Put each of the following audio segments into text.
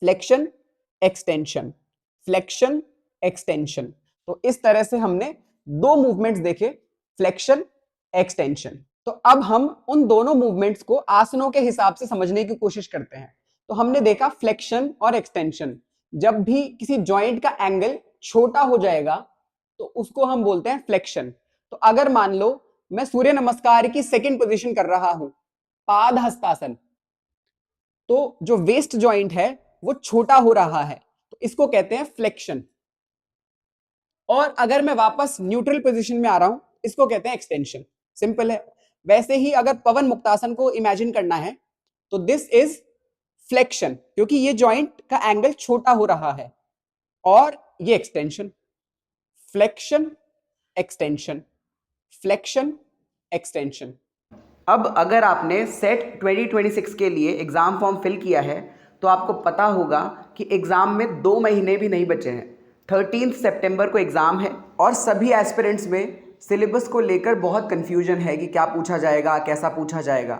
Flexion extension, flexion extension. तो इस तरह से हमने दो मूवमेंट्स देखे, फ्लेक्शन एक्सटेंशन। तो अब हम उन दोनों मूवमेंट्स को आसनों के हिसाब से समझने की कोशिश करते हैं। तो हमने देखा फ्लेक्शन और एक्सटेंशन, जब भी किसी जॉइंट का एंगल छोटा हो जाएगा तो उसको हम बोलते हैं फ्लेक्शन। तो अगर मान लो मैं सूर्य नमस्कार की सेकंड पोजीशन कर रहा हूं, पाद हस्तासन, तो जो वेस्ट जॉइंट है वो छोटा हो रहा है, तो इसको कहते हैं फ्लेक्शन। और अगर मैं वापस न्यूट्रल पोजीशन में आ रहा हूं, इसको कहते हैं एक्सटेंशन। सिंपल है। वैसे ही अगर पवन मुक्तासन को इमेजिन करना है तो दिस इज फ्लेक्शन, क्योंकि ये जॉइंट का एंगल छोटा हो रहा है, और ये extension. Flexion extension, flexion extension. अब अगर आपने सेट 2026 के लिए एग्जाम फॉर्म फिल किया है तो आपको पता होगा कि एग्जाम में 2 महीने भी नहीं बचे हैं। 13 सितंबर को एग्जाम है और सभी एस्पिरेंट्स में सिलेबस को लेकर बहुत कंफ्यूजन है कि क्या पूछा जाएगा, कैसा पूछा जाएगा।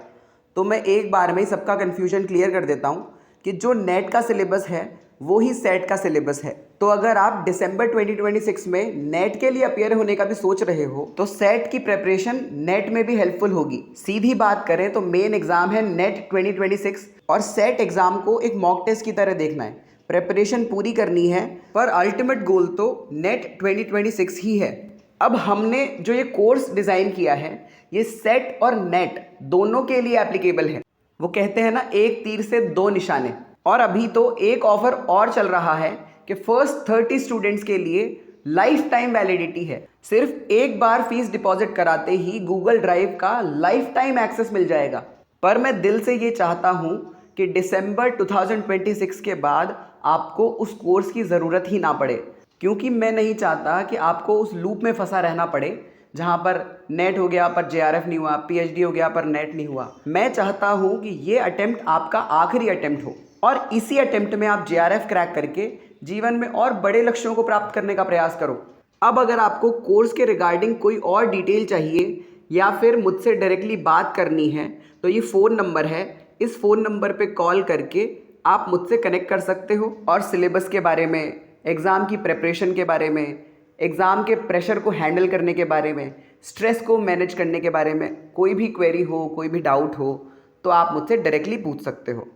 तो मैं एक बार में ही सबका कंफ्यूजन क्लियर कर देता हूँ कि जो नेट का सिलेबस है वो ही सेट का सिलेबस है। तो अगर आप दिसंबर 2026 में नेट के लिए अपियर होने का भी सोच रहे हो तो सेट की प्रिपरेशन नेट में भी हेल्पफुल होगी। सीधी बात करें तो मेन एग्जाम है नेट 2026 और सेट एग्जाम को एक मॉक टेस्ट की तरह देखना है। प्रिपरेशन पूरी करनी है, पर अल्टीमेट गोल तो नेट 2026 ही है। अब हमने जो ये कोर्स डिज़ाइन किया है ये सेट और नेट दोनों के लिए एप्लीकेबल है। वो कहते हैं ना, एक तीर से दो निशाने। और अभी तो एक ऑफर और चल रहा है कि फर्स्ट 30 स्टूडेंट्स के लिए लाइफ टाइम वैलिडिटी है। सिर्फ एक बार फीस डिपॉजिट कराते ही गूगल ड्राइव का लाइफ टाइम एक्सेस मिल जाएगा। पर मैं दिल से ये चाहता हूँ कि दिसंबर 2026 के बाद आपको उस कोर्स की ज़रूरत ही ना पड़े, क्योंकि मैं नहीं चाहता कि आपको उस लूप में फंसा रहना पड़े जहाँ पर नेट हो गया पर जेआरएफ नहीं हुआ, पीएचडी हो गया पर नेट नहीं हुआ। मैं चाहता हूँ कि ये अटेम्प्ट आपका आखिरी अटेम्प्ट हो और इसी अटेम्प्ट में आप जेआरएफ क्रैक करके जीवन में और बड़े लक्ष्यों को प्राप्त करने का प्रयास करो। अब अगर आपको कोर्स के रिगार्डिंग कोई और डिटेल चाहिए या फिर मुझसे डायरेक्टली बात करनी है तो ये फ़ोन नंबर है, इस फ़ोन नंबर पे कॉल करके आप मुझसे कनेक्ट कर सकते हो और सिलेबस के बारे में, एग्ज़ाम की प्रिपरेशन के बारे में, एग्ज़ाम के प्रेशर को हैंडल करने के बारे में, स्ट्रेस को मैनेज करने के बारे में कोई भी क्वेरी हो, कोई भी डाउट हो तो आप मुझसे डायरेक्टली पूछ सकते हो।